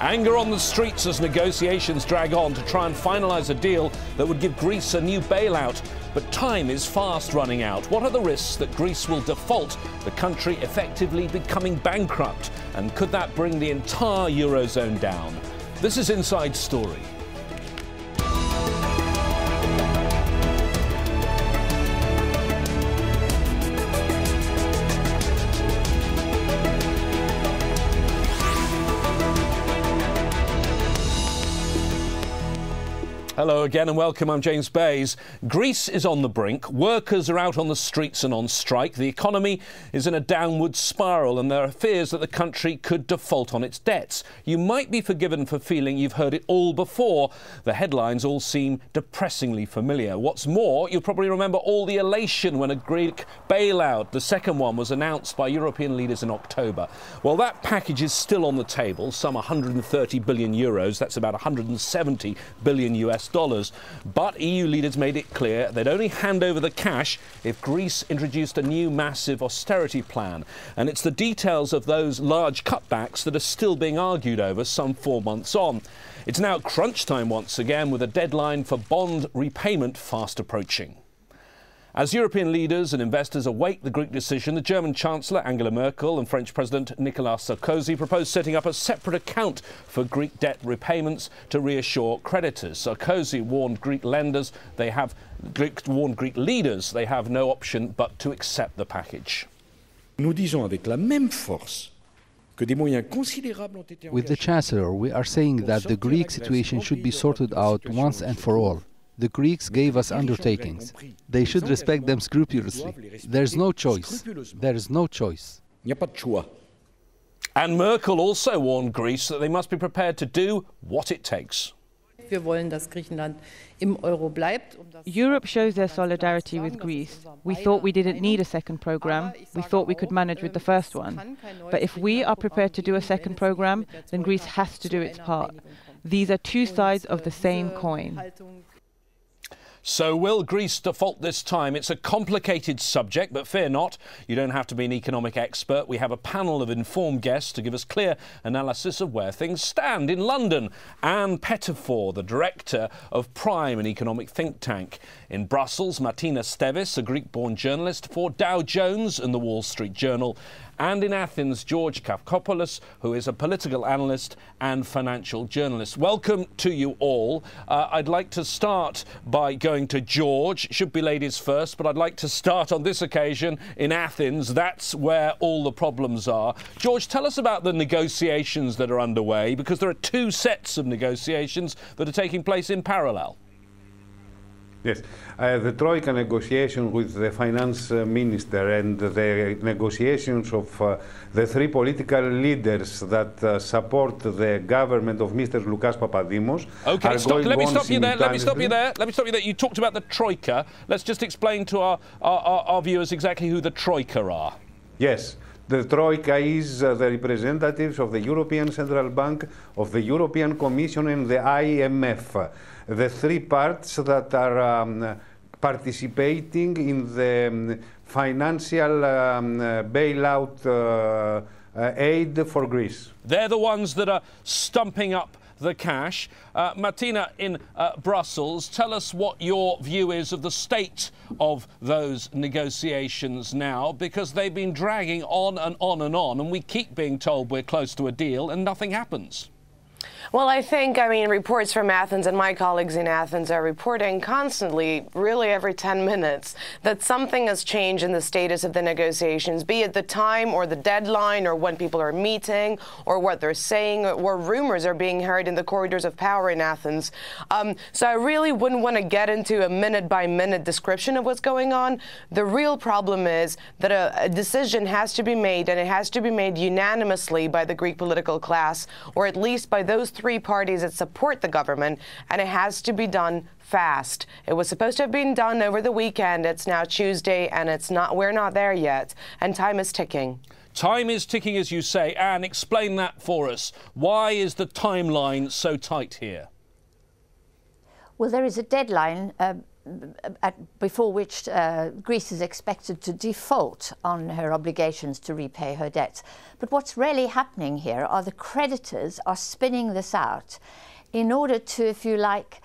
Anger on the streets as negotiations drag on to try and finalise a deal that would give Greece a new bailout. But time is fast running out. What are the risks that Greece will default, the country effectively becoming bankrupt? And could that bring the entire Eurozone down? This is Inside Story. Hello again and welcome. I'm James Bays. Greece is on the brink. Workers are out on the streets and on strike. The economy is in a downward spiral and there are fears that the country could default on its debts. You might be forgiven for feeling you've heard it all before. The headlines all seem depressingly familiar. What's more, you'll probably remember all the elation when a Greek bailout, the second one, was announced by European leaders in October. Well, that package is still on the table, some 130 billion euros. That's about 170 billion US dollars. But EU leaders made it clear they'd only hand over the cash if Greece introduced a new massive austerity plan. And it's the details of those large cutbacks that are still being argued over some 4 months on. It's now crunch time once again, with a deadline for bond repayment fast approaching. As European leaders and investors await the Greek decision, the German Chancellor Angela Merkel and French President Nicolas Sarkozy proposed setting up a separate account for Greek debt repayments to reassure creditors. Sarkozy warned Greek leaders they have no option but to accept the package. With the Chancellor, we are saying that the Greek situation should be sorted out once and for all. The Greeks gave us undertakings. They should respect them scrupulously. There's no choice. There is no choice. And Merkel also warned Greece that they must be prepared to do what it takes. Europe shows their solidarity with Greece. We thought we didn't need a second programme. We thought we could manage with the first one. But if we are prepared to do a second programme, then Greece has to do its part. These are two sides of the same coin. So will Greece default this time? It's a complicated subject, but fear not, you don't have to be an economic expert. We have a panel of informed guests to give us clear analysis of where things stand. In London, Pettifor, the director of Prime, an economic think tank. In Brussels, Matina Stevis, a Greek-born journalist for Dow Jones and the Wall Street Journal. And in Athens, George Kapopoulos, who is a political analyst and financial journalist. Welcome to you all. I'd like to start by going to George. Should be ladies first, but I'd like to start on this occasion in Athens. That's where all the problems are. George, tell us about the negotiations that are underway, because there are two sets of negotiations that are taking place in parallel. Yes, the Troika negotiation with the finance minister and the negotiations of the three political leaders that support the government of Mr. Loukas Papadimos. Okay, let me stop you there. You talked about the Troika. Let's just explain to our viewers exactly who the Troika are. Yes. The Troika is the representatives of the European Central Bank, of the European Commission and the IMF. The three parts that are participating in the financial bailout aid for Greece. They're the ones that are stumping up the cash. Matina, in Brussels, tell us what your view is of the state of those negotiations now, because they've been dragging on and on and on, and we keep being told we're close to a deal and nothing happens. Well, I mean, reports from Athens and my colleagues in Athens are reporting constantly, really every 10 minutes, that something has changed in the status of the negotiations, be it the time or the deadline or when people are meeting or what they're saying, or rumors are being heard in the corridors of power in Athens. So I really wouldn't want to get into a minute-by-minute description of what's going on. The real problem is that a decision has to be made, and it has to be made unanimously by the Greek political class, or at least by those three parties that support the government, and it has to be done fast. It was supposed to have been done over the weekend. It's now Tuesday, and we're not there yet, and time is ticking. Time is ticking, as you say. Anne, explain that for us. Why is the timeline so tight here? Well, there is a deadline before which Greece is expected to default on her obligations to repay her debts. But what's really happening here are the creditors are spinning this out in order to, if you like,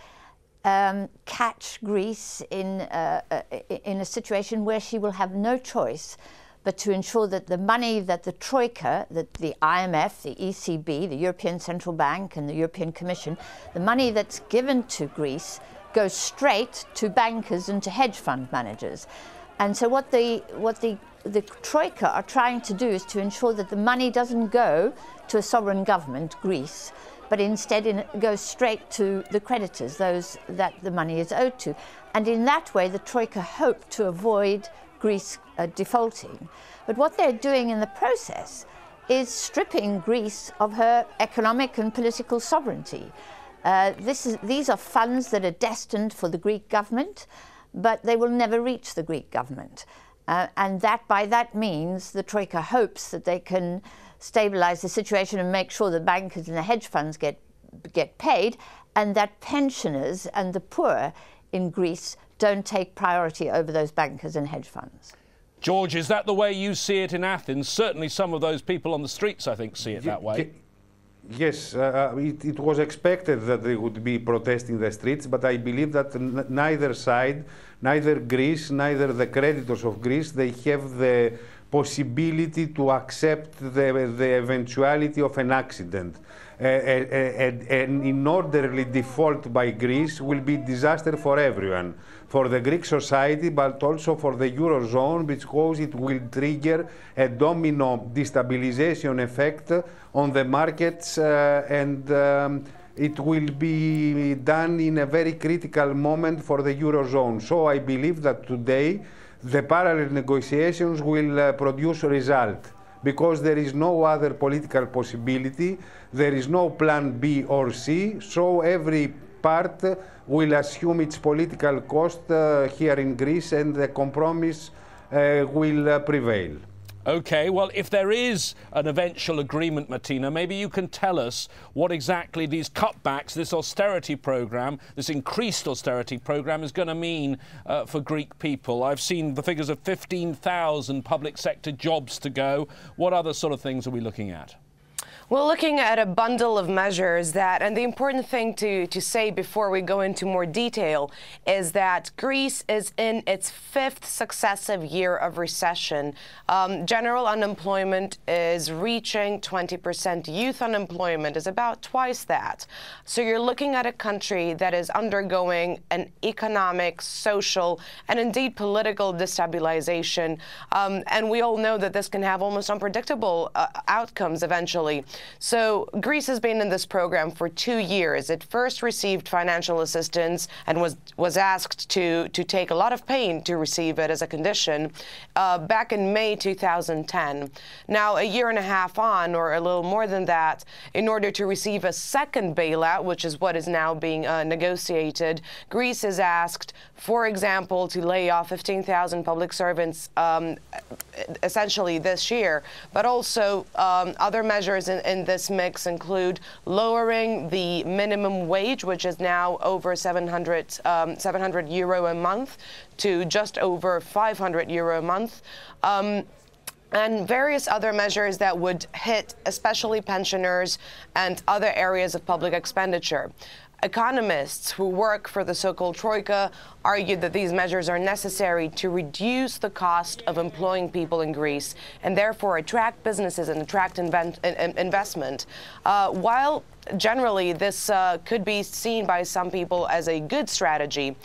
catch Greece in a situation where she will have no choice but to ensure that the money that the Troika, that the IMF, the ECB, the European Central Bank and the European Commission, the money that's given to Greece goes straight to bankers and to hedge fund managers. And so what the Troika are trying to do is to ensure that the money doesn't go to a sovereign government, Greece, but instead it goes straight to the creditors, those that the money is owed to. And in that way, the Troika hope to avoid Greece defaulting. But what they're doing in the process is stripping Greece of her economic and political sovereignty. These are funds that are destined for the Greek government, but they will never reach the Greek government. And by that means, the Troika hopes that they can stabilize the situation and make sure the bankers and the hedge funds get paid, and that pensioners and the poor in Greece don't take priority over those bankers and hedge funds. George, is that the way you see it in Athens? Certainly some of those people on the streets, I think, see it that way. Yes, it was expected that they would be protesting the streets, but I believe that neither side, neither Greece, neither the creditors of Greece, they have the possibility to accept the eventuality of an accident. An inorderly default by Greece will be disaster for everyone, for the Greek society, but also for the Eurozone, because it will trigger a domino destabilization effect on the markets, and it will be done in a very critical moment for the Eurozone. So I believe that today the parallel negotiations will produce a result, because there is no other political possibility, there is no plan B or C, so every part will assume its political cost here in Greece, and the compromise will prevail. OK, well, if there is an eventual agreement, Matina, maybe you can tell us what exactly these cutbacks, this austerity programme, this increased austerity programme is going to mean for Greek people. I've seen the figures of 15,000 public sector jobs to go. What other sort of things are we looking at? We're looking at a bundle of measures that, and the important thing to say before we go into more detail is that Greece is in its 5th successive year of recession. General unemployment is reaching 20%. Youth unemployment is about twice that. So you're looking at a country that is undergoing an economic, social, and indeed political destabilization. And we all know that this can have almost unpredictable outcomes eventually. So Greece has been in this program for 2 years. It first received financial assistance and was asked to take a lot of pain to receive it as a condition back in May 2010. Now, a year and a half on, or a little more than that, in order to receive a second bailout, which is what is now being negotiated, Greece is asked, for example, to lay off 15,000 public servants essentially this year, but also other measures in this mix include lowering the minimum wage, which is now over 700 euro a month, to just over 500 euro a month. And various other measures that would hit especially pensioners and other areas of public expenditure. Economists who work for the so-called Troika argued that these measures are necessary to reduce the cost of employing people in Greece and therefore attract businesses and attract investment. While generally this could be seen by some people as a good strategy,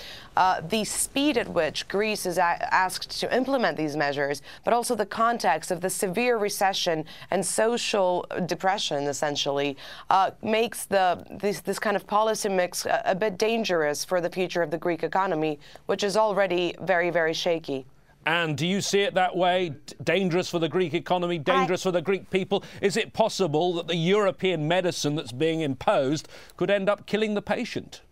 the speed at which Greece is asked to implement these measures, but also the context of the severe recession and social depression, essentially, makes this kind of policy mix a bit dangerous for the future of the Greek economy, which is already very, very shaky. And do you see it that way? Dangerous for the Greek economy, dangerous for the Greek people? Is it possible that the European medicine that's being imposed could end up killing the patient?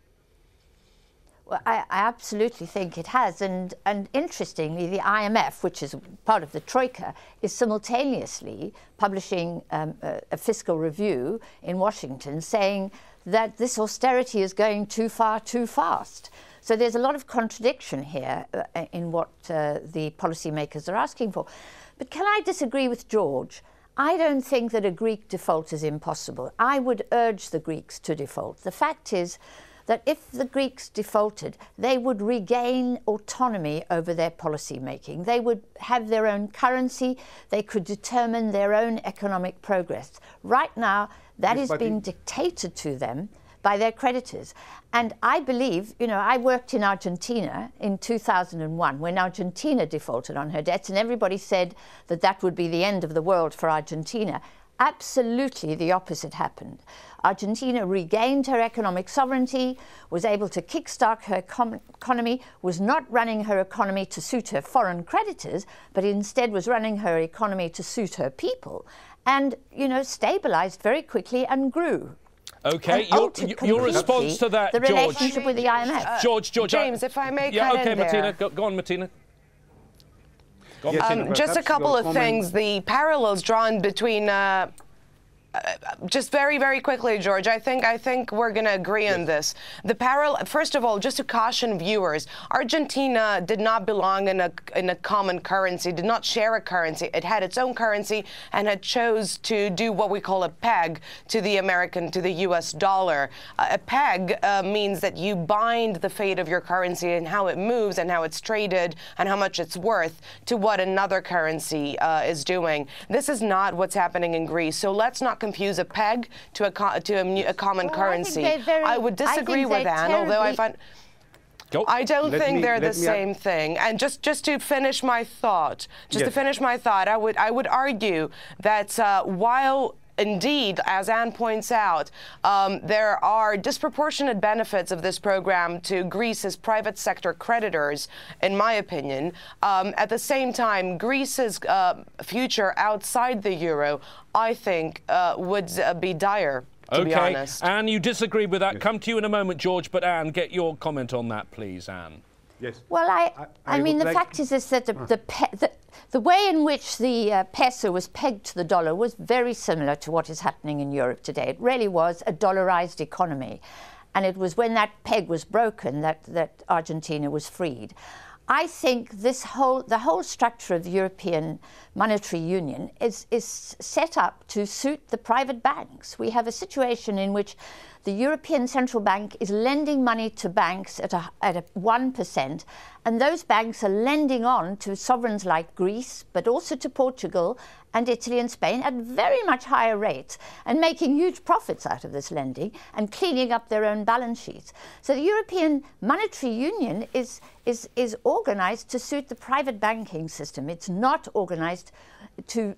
Well, I absolutely think it has. And interestingly, the IMF, which is part of the Troika, is simultaneously publishing a fiscal review in Washington saying that this austerity is going too far, too fast. So there's a lot of contradiction here in what the policymakers are asking for. But can I disagree with George? I don't think that a Greek default is impossible. I would urge the Greeks to default. The fact is that if the Greeks defaulted, they would regain autonomy over their policy making. They would have their own currency. They could determine their own economic progress. Right now, that is being dictated to them by their creditors. And I believe, you know, I worked in Argentina in 2001 when Argentina defaulted on her debts, and everybody said that that would be the end of the world for Argentina. Absolutely the opposite happened. Argentina regained her economic sovereignty, was able to kickstart her economy, was not running her economy to suit her foreign creditors, but instead was running her economy to suit her people, and, you know, stabilized very quickly and grew. Okay, your response to that, the George. relationship with the IMF. George, James, if I may cut in there. Matina, go on, Matina. Just a couple of things. The parallels drawn between just very, very quickly, George. I think we're going to agree on this. The parallel. First of all, just to caution viewers, Argentina did not belong in a common currency. Did not share a currency. It had its own currency and had chose to do what we call a peg to the U.S. dollar. A peg means that you bind the fate of your currency and how it moves and how it's traded and how much it's worth to what another currency is doing. This is not what's happening in Greece. So let's not confuse a peg to a common currency. I would disagree with Anne, although I find I don't think they're the same thing. And just to finish my thought, I would argue that while indeed, as Anne points out, there are disproportionate benefits of this program to Greece's private sector creditors, in my opinion. At the same time, Greece's future outside the euro, I think, would be dire, to be honest. Anne, you disagree with that. Yes. Come to you in a moment, George, but Anne, get your comment on that, please, Anne. Yes. Well, I mean, the fact is that the way in which the peso was pegged to the dollar was very similar to what is happening in Europe today. It really was a dollarized economy. And it was when that peg was broken that Argentina was freed. I think the whole structure of the European monetary union is set up to suit the private banks. We have a situation in which the European Central Bank is lending money to banks at a 1%, and those banks are lending on to sovereigns like Greece, but also to Portugal and Italy and Spain at very much higher rates, and making huge profits out of this lending and cleaning up their own balance sheets. So the European Monetary Union is organized to suit the private banking system. It's not organized to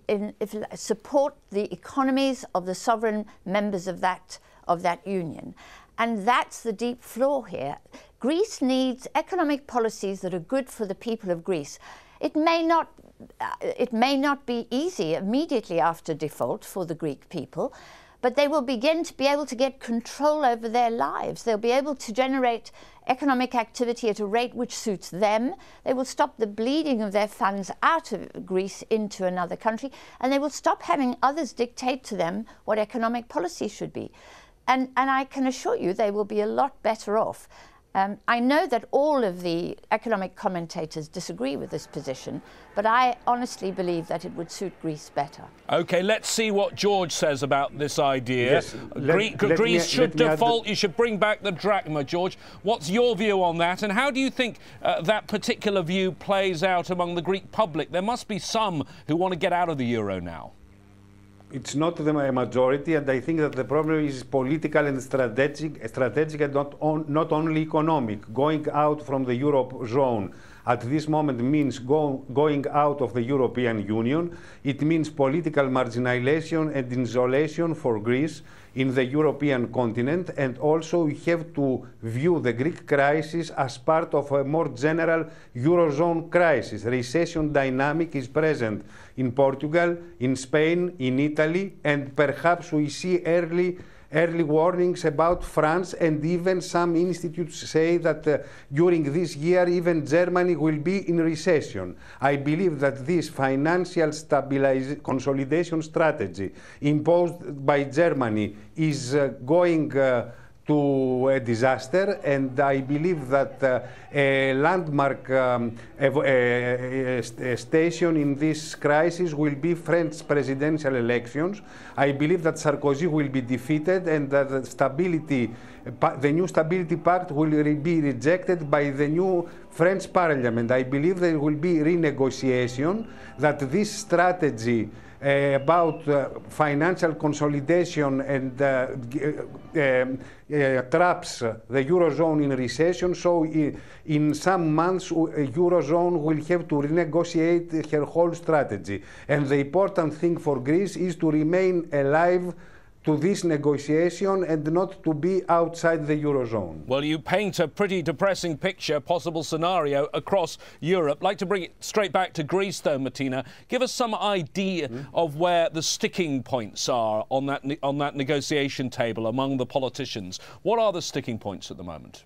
support the economies of the sovereign members of that union. And that's the deep flaw here. Greece needs economic policies that are good for the people of Greece. It may not be easy immediately after default for the Greek people, but they will begin to be able to get control over their lives. They'll be able to generate economic activity at a rate which suits them. They will stop the bleeding of their funds out of Greece into another country, and they will stop having others dictate to them what economic policy should be. And I can assure you they will be a lot better off. I know that all of the economic commentators disagree with this position, but I honestly believe that it would suit Greece better. OK, let's see what George says about this idea. Yes, Greece should default. You should bring back the drachma, George. What's your view on that? And how do you think that particular view plays out among the Greek public? There must be some who want to get out of the euro now. It's not the majority, and I think that the problem is political and strategic and not only economic. Going out from the Eurozone at this moment means going out of the European Union. It means political marginalization and isolation for Greece in the European continent, and also we have to view the Greek crisis as part of a more general Eurozone crisis. Recession dynamic is present in Portugal, in Spain, in Italy, and perhaps we see early warnings about France, and even some institutes say that during this year even Germany will be in recession. I believe that this financial consolidation strategy imposed by Germany is going to a disaster, and I believe that a landmark station in this crisis will be French presidential elections. I believe that Sarkozy will be defeated and that the new Stability Pact will be rejected by the new French Parliament. I believe there will be renegotiation, that this strategy about financial consolidation and traps the Eurozone in recession. So in some months, Eurozone will have to renegotiate her whole strategy. And the important thing for Greece is to remain alive to this negotiation and not to be outside the Eurozone. Well, you paint a pretty depressing picture, possible scenario across Europe. I'd like to bring it straight back to Greece, though, Matina. Give us some idea of where the sticking points are on that negotiation table among the politicians. What are the sticking points at the moment?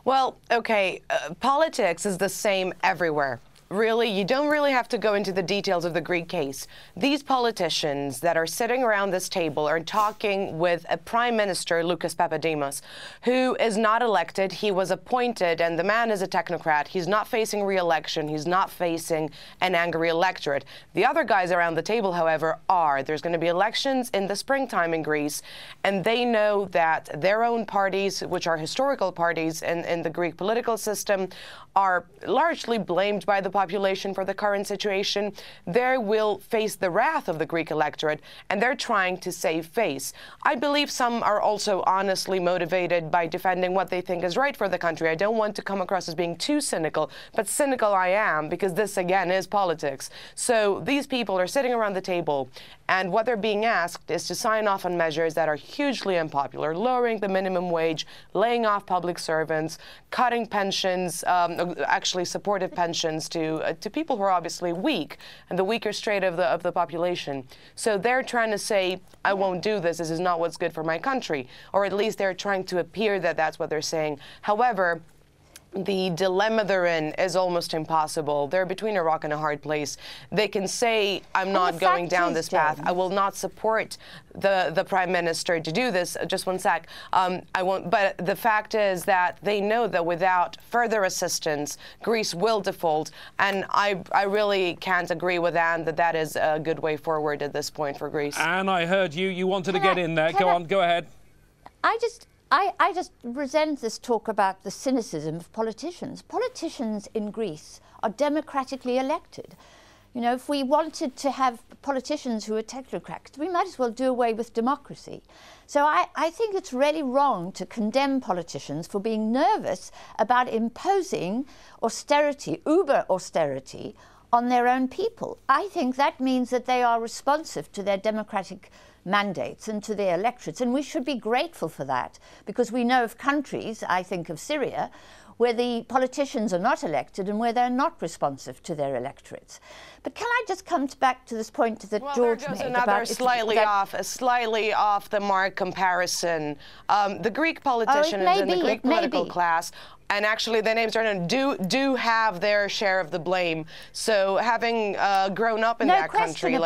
Well, OK, politics is the same everywhere. Really, you don't really have to go into the details of the Greek case. These politicians that are sitting around this table are talking with a Prime Minister, Lucas Papademos, who is not elected. He was appointed, and the man is a technocrat. He's not facing re-election. He's not facing an angry electorate. The other guys around the table, however, are. There's going to be elections in the springtime in Greece, and they know that their own parties, which are historical parties in the Greek political system, are largely blamed by the population for the current situation. They will face the wrath of the Greek electorate, and they're trying to save face. I believe some are also honestly motivated by defending what they think is right for the country. I don't want to come across as being too cynical, but cynical I am, because this, again, is politics. So these people are sitting around the table, and what they're being asked is to sign off on measures that are hugely unpopular, lowering the minimum wage, laying off public servants, cutting pensions, actually supportive pensions to people who are obviously weak, and the weaker strata of the population. So they're trying to say, I won't do this. This is not what's good for my country. Or at least they're trying to appear that that's what they're saying. However, the dilemma they're in is almost impossible. They're between a rock and a hard place. They can say, I'm not going down this path. I will not support the Prime Minister to do this. Just one sec. I won't. But the fact is that they know that without further assistance, Greece will default. And I really can't agree with Anne that that is a good way forward at this point for Greece. Anne, I heard you wanted to get in there. Go on, go ahead. I just resent this talk about the cynicism of politicians. Politicians in Greece are democratically elected. You know, if we wanted to have politicians who are technocrats, we might as well do away with democracy. So I think it's really wrong to condemn politicians for being nervous about imposing austerity, uber austerity, on their own people. I think that means that they are responsive to their democratic mandates and to their electorates, and we should be grateful for that, because we know of countries, I think of Syria, where the politicians are not elected and where they're not responsive to their electorates. But can I just come back to this point that George made about... Well, slightly off the mark comparison. The Greek politicians and the Greek political class, and actually their names are do have their share of the blame. So having grown up in that country,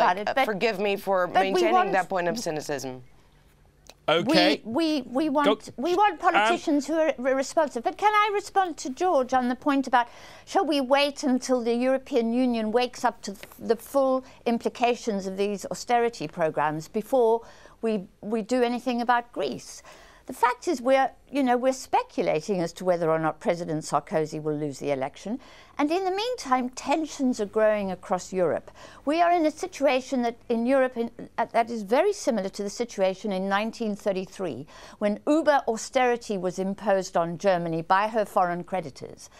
forgive me for maintaining that point of cynicism. Okay. We want politicians who are responsive. But can I respond to George on the point about, shall we wait until the European Union wakes up to the full implications of these austerity programs before we do anything about Greece? The fact is we're speculating as to whether or not President Sarkozy will lose the election. And in the meantime, tensions are growing across Europe. We are in a situation that in Europe that is very similar to the situation in 1933, when uber austerity was imposed on Germany by her foreign creditors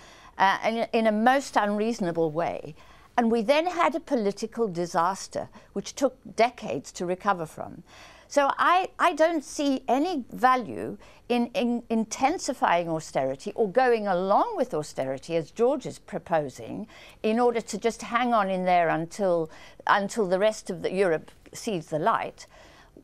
in a most unreasonable way. And we then had a political disaster, which took decades to recover from. So I don't see any value in intensifying austerity or going along with austerity, as George is proposing, in order to just hang on in there until the rest of Europe sees the light,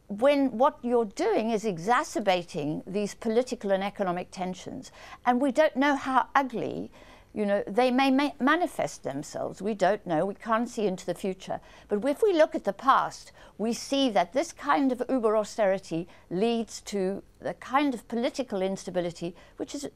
when what you're doing is exacerbating these political and economic tensions. And we don't know how ugly You know, they may manifest themselves. We don't know. We can't see into the future. But if we look at the past, we see that this kind of uber austerity leads to the kind of political instability which is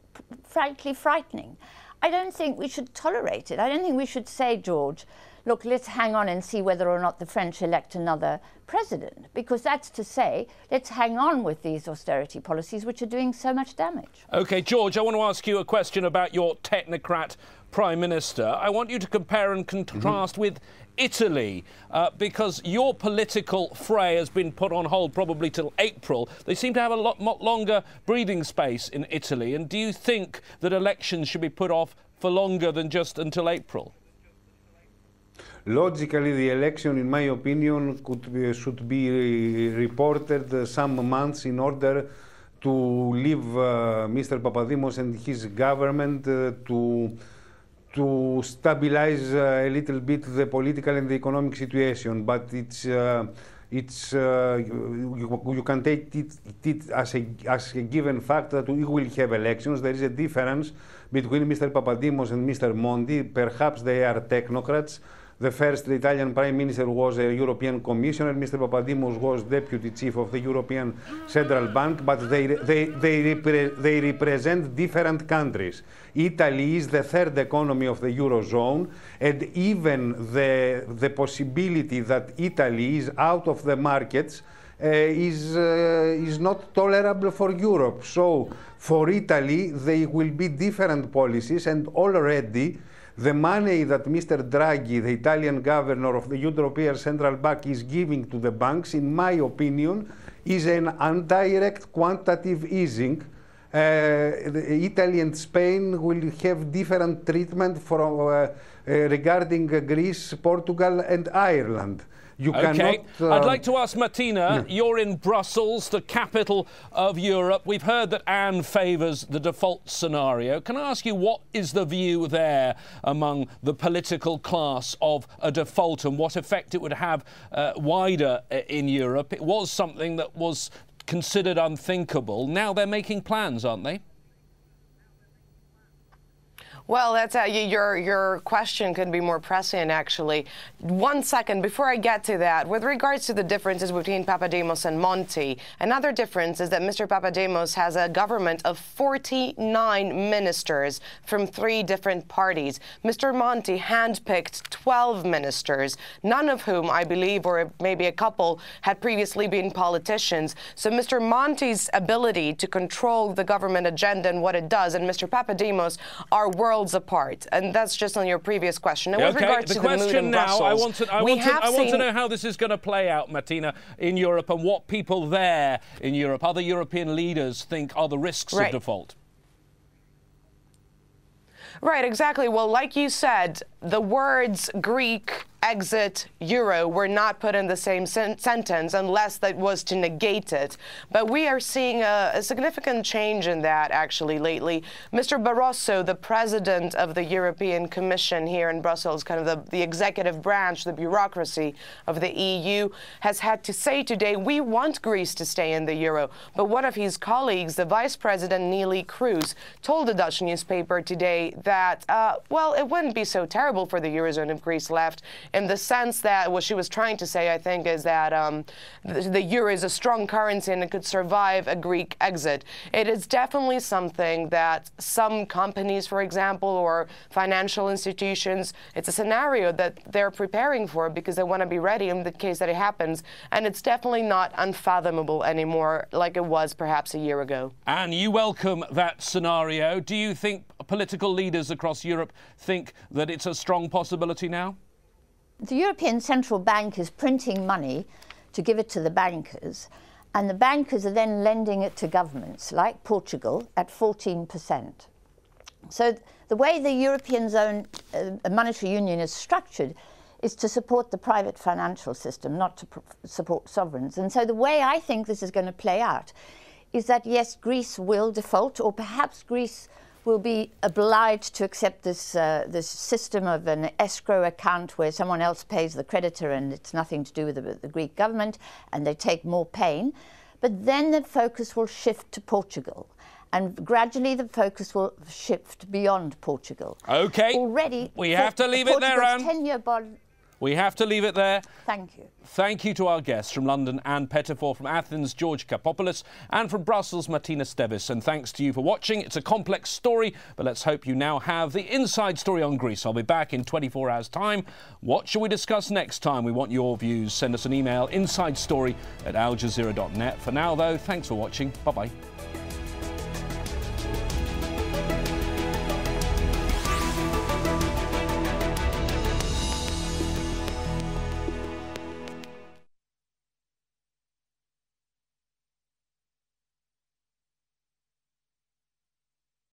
frankly frightening. I don't think we should tolerate it. I don't think we should say, George, look, let's hang on and see whether or not the French elect another president, because that's to say, let's hang on with these austerity policies which are doing so much damage. OK, George, I want to ask you a question about your technocrat Prime Minister. I want you to compare and contrast with Italy, because your political fray has been put on hold probably till April. They seem to have a lot longer breathing space in Italy. And do you think that elections should be put off for longer than just until April? Logically, the election, in my opinion, should be reported some months in order to leave Mr. Papadimos and his government to stabilize a little bit the political and the economic situation. But you can take it as a given fact that we will have elections. There is a difference between Mr. Papadimos and Mr. Monti. Perhaps they are technocrats. The first Italian Prime Minister was a European Commissioner. Mr. Papadimos was Deputy Chief of the European Central Bank, but they represent different countries. Italy is the third economy of the Eurozone, and even the possibility that Italy is out of the markets is not tolerable for Europe. So for Italy, there will be different policies, and already the money that Mr. Draghi, the Italian governor of the European Central Bank, is giving to the banks, in my opinion, is an indirect quantitative easing. Italy and Spain will have different treatment for, regarding Greece, Portugal and Ireland. You OK, I'd like to ask Matina, you're in Brussels, the capital of Europe. We've heard that Anne favours the default scenario. Can I ask you, what is the view there among the political class of a default and what effect it would have wider in Europe? It was something that was considered unthinkable. Now they're making plans, aren't they? Well, that's your question could be more prescient, actually. 1 second before I get to that, with regards to the differences between Papadimos and Monti, another difference is that Mr. Papadimos has a government of 49 ministers from 3 different parties. Mr. Monti handpicked 12 ministers, none of whom, I believe, or maybe a couple, had previously been politicians. So Mr. Monti's ability to control the government agenda and what it does, and Mr. Papadimos are worlds apart, and that's just on your previous question. And with regards to the mood in Brussels, I want to know how this is going to play out, Matina, in Europe, and what people there in Europe, other European leaders, think are the risks of default. Right, exactly. Well, like you said, the words Greek, exit, euro were not put in the same sentence unless that was to negate it. But we are seeing a significant change in that, actually, lately. Mr. Barroso, the president of the European Commission here in Brussels, kind of the executive branch, the bureaucracy of the EU, has had to say today, we want Greece to stay in the euro. But one of his colleagues, the Vice President Neelie Kroes, told the Dutch newspaper today that, well, it wouldn't be so terrible for the Eurozone if Greece left, in the sense that what she was trying to say, I think, is that the euro is a strong currency and it could survive a Greek exit. It is definitely something that some companies, for example, or financial institutions, it's a scenario that they're preparing for because they want to be ready in the case that it happens. And it's definitely not unfathomable anymore like it was perhaps a year ago. And you welcome that scenario. Do you think political leaders across Europe think that it's a strong possibility now? The European Central Bank is printing money to give it to the bankers, and the bankers are then lending it to governments, like Portugal, at 14%. So the way the European Zone Monetary Union is structured is to support the private financial system, not to support sovereigns. And so the way I think this is going to play out is that, yes, Greece will default, or perhaps Greece will be obliged to accept this system of an escrow account where someone else pays the creditor and it's nothing to do with the Greek government, and they take more pain. But then the focus will shift to Portugal. and gradually the focus will shift beyond Portugal. OK. Already, we have to leave it there, Anne. 10-year bond. We have to leave it there. Thank you. Thank you to our guests from London, Anne Pettifor, from Athens, George Kapopoulos, and from Brussels, Matina Stevis. And thanks to you for watching. It's a complex story, but let's hope you now have the inside story on Greece. I'll be back in 24 hours' time. What shall we discuss next time? We want your views. Send us an email, insidestory@aljazeera.net. For now, though, thanks for watching. Bye-bye.